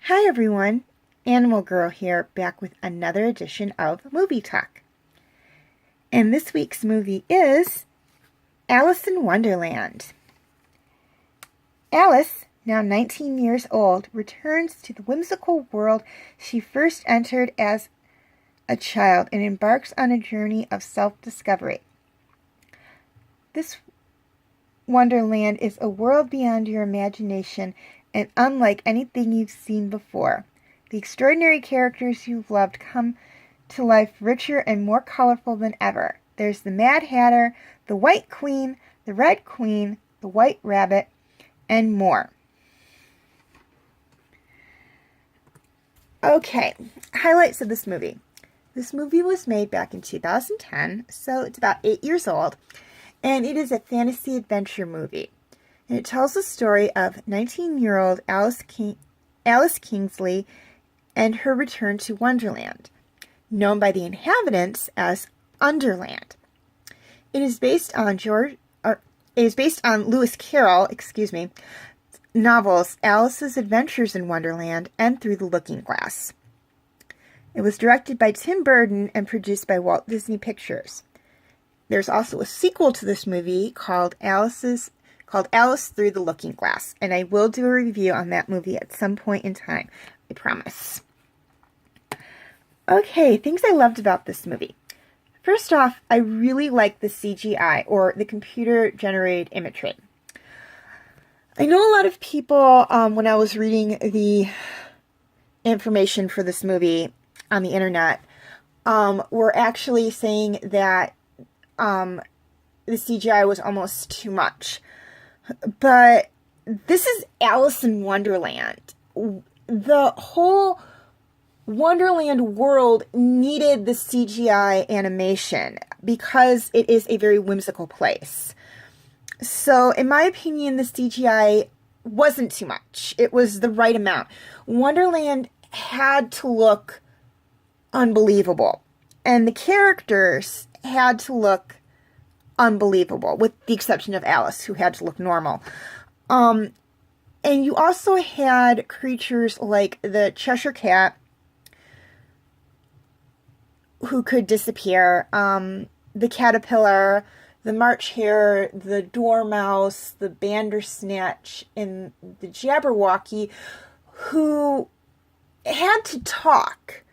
Hi everyone, Animal Girl here, back with another edition of Movie Talk. And this week's movie is Alice in Wonderland. Alice, now 19 years old, returns to the whimsical world she first entered as a child and embarks on a journey of self-discovery. This Wonderland is a world beyond your imagination and unlike anything you've seen before. The extraordinary characters you've loved come to life richer and more colorful than ever. There's the Mad Hatter, the White Queen, the Red Queen, the White Rabbit, and more. Okay, highlights of this movie. This movie was made back in 2010, so it's about 8 years old, and it is a fantasy adventure movie. And it tells the story of 19-year-old Alice Kingsley and her return to Wonderland, known by the inhabitants as Underland. It is based on Lewis Carroll, novels Alice's Adventures in Wonderland and Through the Looking Glass. It was directed by Tim Burton and produced by Walt Disney Pictures. There's also a sequel to this movie called Alice Through the Looking Glass, and I will do a review on that movie at some point in time, I promise. Okay, things I loved about this movie. First off, I really like the CGI, or the computer-generated imagery. I know a lot of people, when I was reading the information for this movie on the internet, were actually saying that the CGI was almost too much. But this is Alice in Wonderland. The whole Wonderland world needed the CGI animation because it is a very whimsical place. So, in my opinion, the CGI wasn't too much. It was the right amount. Wonderland had to look unbelievable. And the characters had to look unbelievable, with the exception of Alice, who had to look normal. And you also had creatures like the Cheshire Cat, who could disappear, the caterpillar, the March Hare, the dormouse, the Bandersnatch, and the Jabberwocky, who had to talk.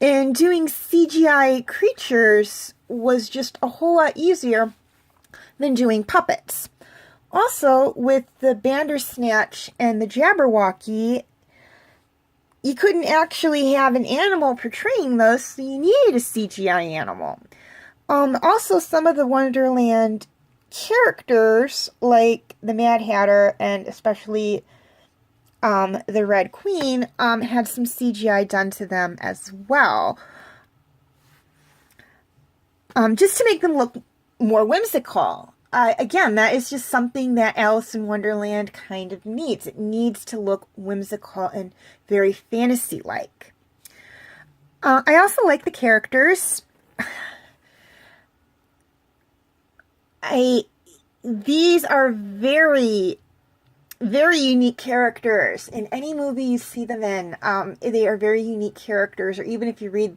And doing CGI creatures was just a whole lot easier than doing puppets. Also, with the Bandersnatch and the Jabberwocky, you couldn't actually have an animal portraying those, so you needed a CGI animal. Also, some of the Wonderland characters, like the Mad Hatter and especially the Red Queen, had some CGI done to them as well. Just to make them look more whimsical. Again, that is just something that Alice in Wonderland kind of needs. It needs to look whimsical and very fantasy-like. I also like the characters. These are very, very unique characters. In any movie you see them in, they are very unique characters, or even if you read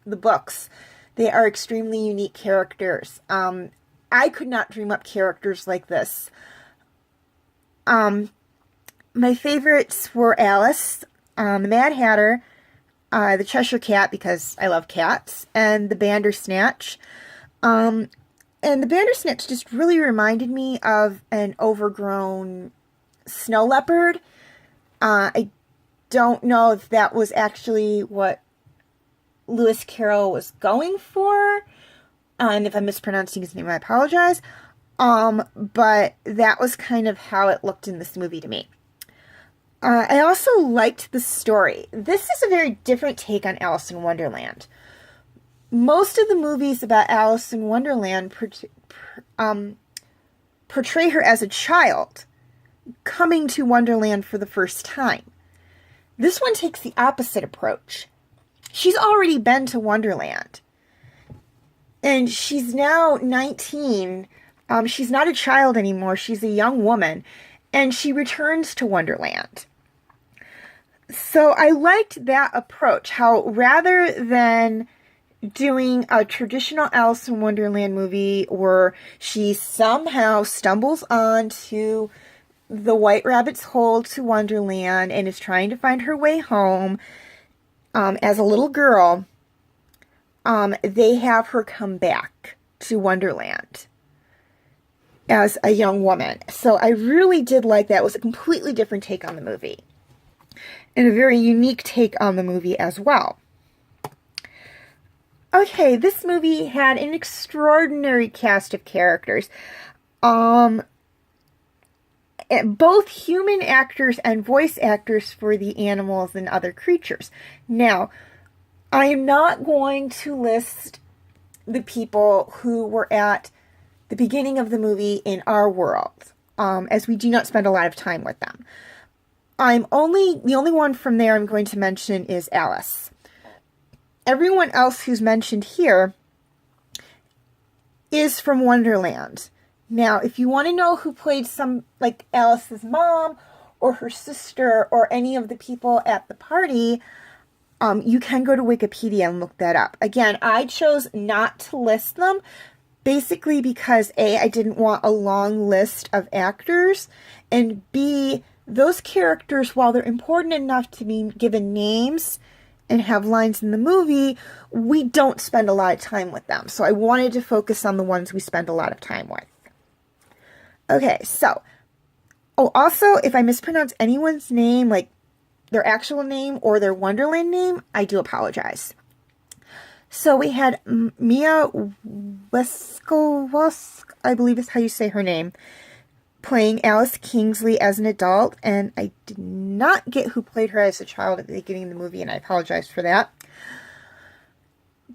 the books, they are extremely unique characters. I could not dream up characters like this. My favorites were Alice, the Mad Hatter, the Cheshire Cat, because I love cats, and the Bandersnatch. And the Bandersnatch just really reminded me of an overgrown snow leopard. I don't know if that was actually what Lewis Carroll was going for. And if I'm mispronouncing his name, I apologize. But that was kind of how it looked in this movie to me. I also liked the story. This is a very different take on Alice in Wonderland. Most of the movies about Alice in Wonderland portray her as a child coming to Wonderland for the first time. This one takes the opposite approach. She's already been to Wonderland. And she's now 19. She's not a child anymore. She's a young woman. And she returns to Wonderland. So I liked that approach, how rather than doing a traditional Alice in Wonderland movie where she somehow stumbles onto the White Rabbit's hole to Wonderland and is trying to find her way home as a little girl, they have her come back to Wonderland as a young woman. So I really did like that. It was a completely different take on the movie. And a very unique take on the movie as well. Okay, this movie had an extraordinary cast of characters. Both human actors and voice actors for the animals and other creatures. Now, I am not going to list the people who were at the beginning of the movie in our world, as we do not spend a lot of time with them. The only one from there I'm going to mention is Alice. Everyone else who's mentioned here is from Wonderland. Now, if you want to know who played like Alice's mom or her sister or any of the people at the party, you can go to Wikipedia and look that up. Again, I chose not to list them, basically because A, I didn't want a long list of actors, and B, those characters, while they're important enough to be given names and have lines in the movie, we don't spend a lot of time with them. So I wanted to focus on the ones we spend a lot of time with. Okay, so, also, if I mispronounce anyone's name, like their actual name or their Wonderland name, I do apologize. So we had Mia Wasikowska, I believe is how you say her name, playing Alice Kingsley as an adult, and I did not get who played her as a child at the beginning of the movie, and I apologize for that.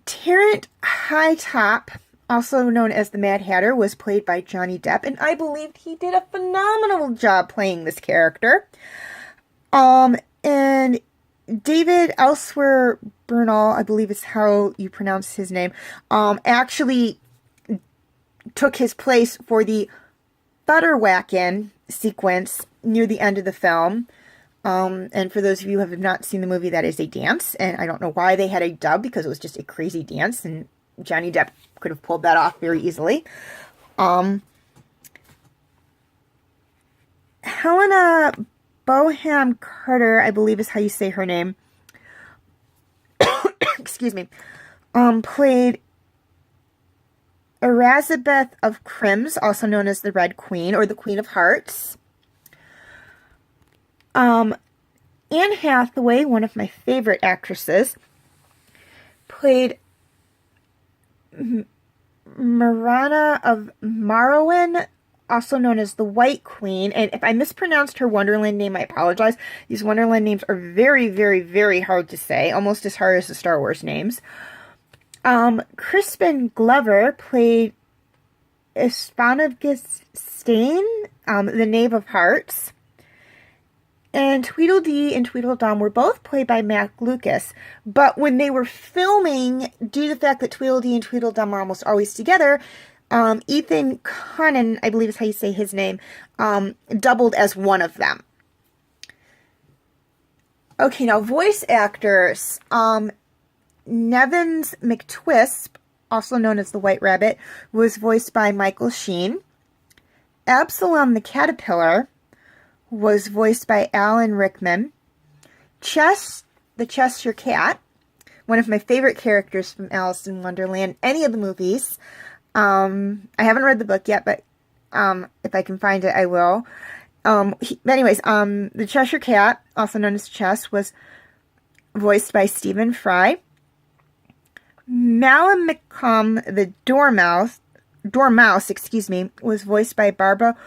Terrence Hightop, also known as the Mad Hatter, was played by Johnny Depp, and I believed he did a phenomenal job playing this character. And David Elsewhere Bernal, I believe is how you pronounce his name, actually took his place for the Butterwhackin' sequence near the end of the film. And for those of you who have not seen the movie, that is a dance, and I don't know why they had a dub, because it was just a crazy dance, and Johnny Depp could have pulled that off very easily. Helena Bonham Carter, I believe is how you say her name, excuse me, played Elizabeth of Crims, also known as the Red Queen, or the Queen of Hearts. Anne Hathaway, one of my favorite actresses, played Marana of Marowin, also known as the White Queen. And if I mispronounced her Wonderland name, I apologize. These Wonderland names are very, very, very hard to say, almost as hard as the Star Wars names. Crispin Glover played Ispanavgistain, the Knave of Hearts. And Tweedledee and Tweedledum were both played by Mac Lucas. But when they were filming, due to the fact that Tweedledee and Tweedledum are almost always together, Ethan Connan, I believe is how you say his name, doubled as one of them. Okay, now voice actors. Nevins McTwisp, also known as the White Rabbit, was voiced by Michael Sheen. Absalom the Caterpillar was voiced by Alan Rickman. Chess, the Cheshire Cat, one of my favorite characters from Alice in Wonderland, any of the movies. I haven't read the book yet, but if I can find it, I will. The Cheshire Cat, also known as Chess, was voiced by Stephen Fry. Malamicum, the Dormouse, was voiced by Barbara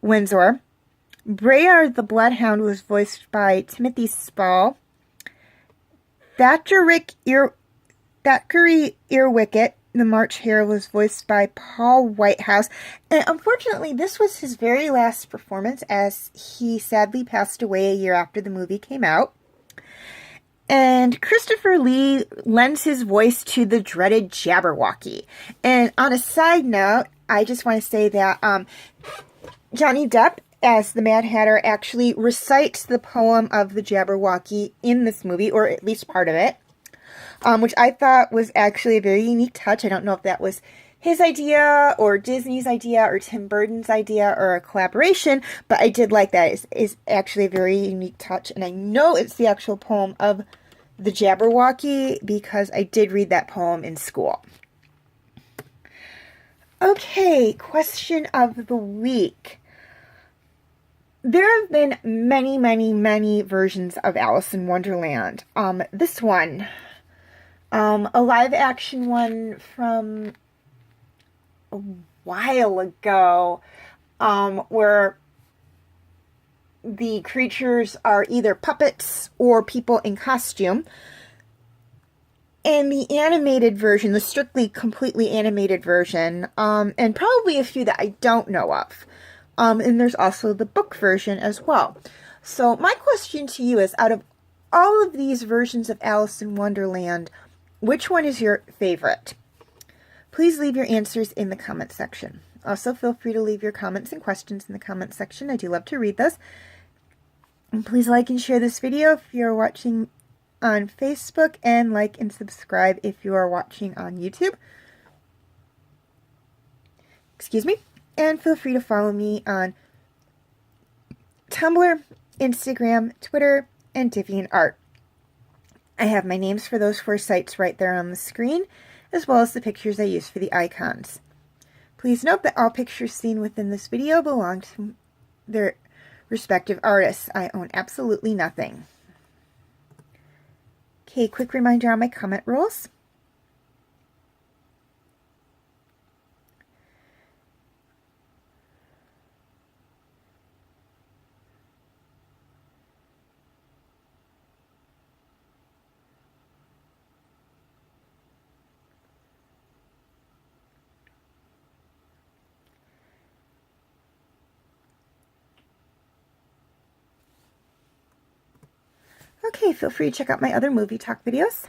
Windsor. Brayard the Bloodhound was voiced by Timothy Spall. Thackeray Earwicket, the March Hare, was voiced by Paul Whitehouse. And unfortunately, this was his very last performance, as he sadly passed away a year after the movie came out. And Christopher Lee lends his voice to the dreaded Jabberwocky. And on a side note, I just want to say that Johnny Depp as the Mad Hatter actually recites the poem of the Jabberwocky in this movie, or at least part of it, which I thought was actually a very unique touch. I don't know if that was his idea or Disney's idea or Tim Burton's idea or a collaboration, but I did like that. It's actually a very unique touch, and I know it's the actual poem of the Jabberwocky because I did read that poem in school. Okay, question of the week. There have been many, many, many versions of Alice in Wonderland. This one, a live action one from a while ago, where the creatures are either puppets or people in costume. And the animated version, the strictly, completely animated version, and probably a few that I don't know of. And there's also the book version as well. So my question to you is, out of all of these versions of Alice in Wonderland, which one is your favorite? Please leave your answers in the comment section. Also, feel free to leave your comments and questions in the comment section. I do love to read those. And please like and share this video if you're watching on Facebook, and like and subscribe if you are watching on YouTube. Excuse me. And feel free to follow me on Tumblr, Instagram, Twitter, and DeviantArt. I have my names for those 4 sites right there on the screen, as well as the pictures I use for the icons. Please note that all pictures seen within this video belong to their respective artists. I own absolutely nothing. Okay, quick reminder on my comment rules. Okay, feel free to check out my other movie talk videos.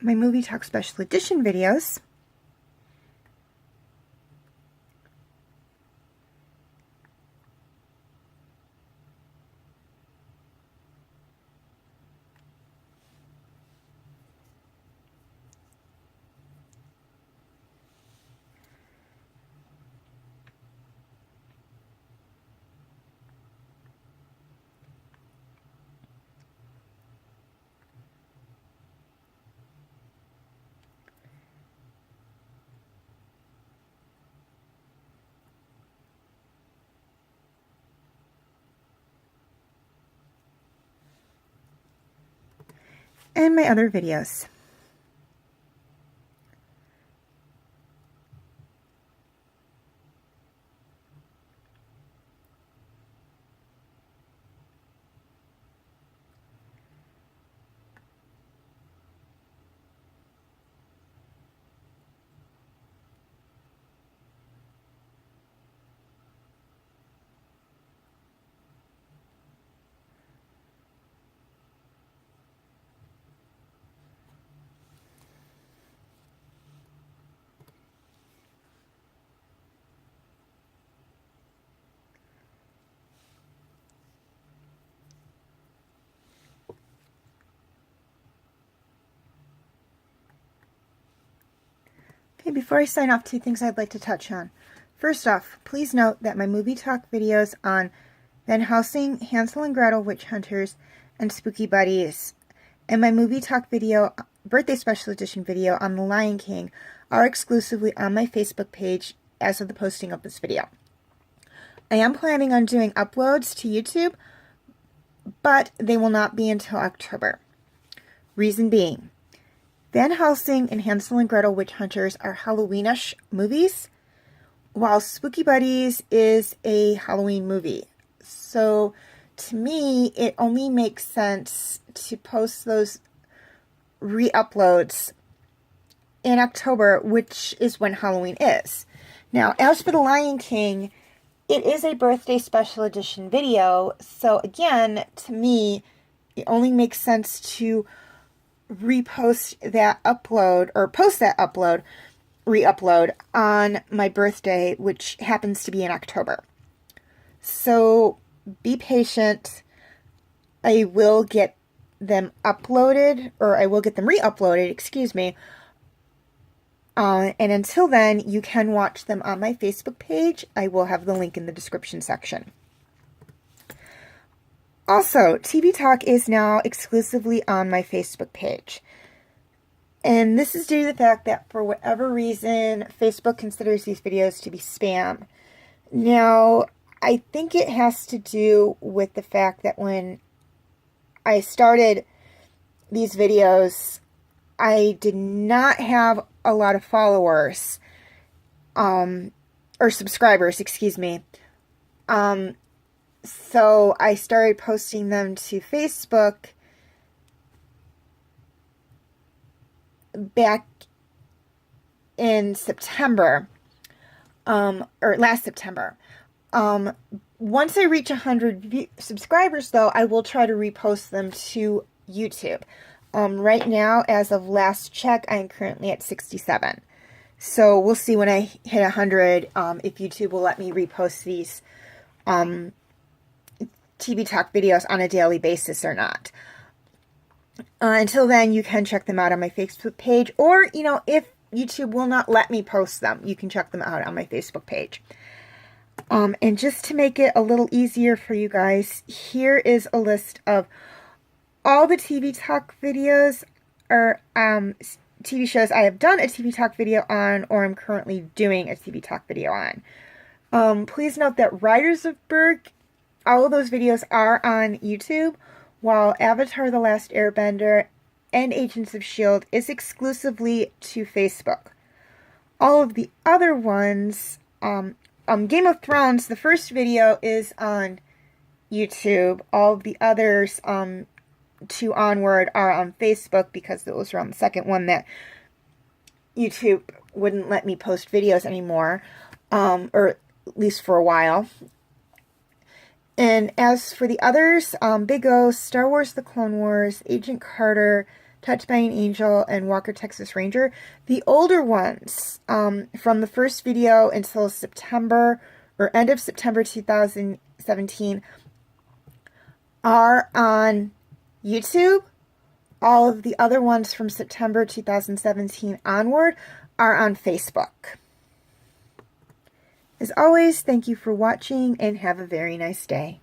My movie talk special edition videos. And my other videos. before I sign off, two things I'd like to touch on. First off, please note that my movie talk videos on Van Helsing, Hansel and Gretel, Witch Hunters, and Spooky Buddies, and my movie talk video, birthday special edition video on The Lion King are exclusively on my Facebook page as of the posting of this video. I am planning on doing uploads to YouTube, but they will not be until October. Reason being, Van Helsing and Hansel and Gretel Witch Hunters are Halloweenish movies, while Spooky Buddies is a Halloween movie. So, to me, it only makes sense to post those re-uploads in October, which is when Halloween is. Now, as for The Lion King, it is a birthday special edition video, so again, to me, it only makes sense to repost that upload, or post that upload, re-upload, on my birthday, which happens to be in October. So, be patient. I will get them uploaded, or I will get them re-uploaded, excuse me. And until then, you can watch them on my Facebook page. I will have the link in the description section. Also, TV Talk is now exclusively on my Facebook page. And this is due to the fact that for whatever reason, Facebook considers these videos to be spam. Now, I think it has to do with the fact that when I started these videos, I did not have a lot of followers, or subscribers, excuse me. So I started posting them to Facebook back in September, or last September. Once I reach 100 subscribers, though, I will try to repost them to YouTube. Right now, as of last check, I am currently at 67. So we'll see when I hit 100 if YouTube will let me repost these TV Talk videos on a daily basis or not. Until then, you can check them out on my Facebook page, or, if YouTube will not let me post them, you can check them out on my Facebook page. And just to make it a little easier for you guys, here is a list of all the TV Talk videos, or TV shows I have done a TV Talk video on, or I'm currently doing a TV Talk video on. Please note that Riders of Berg, all of those videos are on YouTube, while Avatar: The Last Airbender and Agents of S.H.I.E.L.D. is exclusively to Facebook. All of the other ones, Game of Thrones, the first video is on YouTube. All of the others, 2 onward, are on Facebook, because those were on the second one that YouTube wouldn't let me post videos anymore, or at least for a while. And as for the others, Big O, Star Wars The Clone Wars, Agent Carter, Touched by an Angel, and Walker Texas Ranger, the older ones, from the first video until September, or end of September 2017, are on YouTube. All of the other ones from September 2017 onward are on Facebook. As always, thank you for watching, and have a very nice day.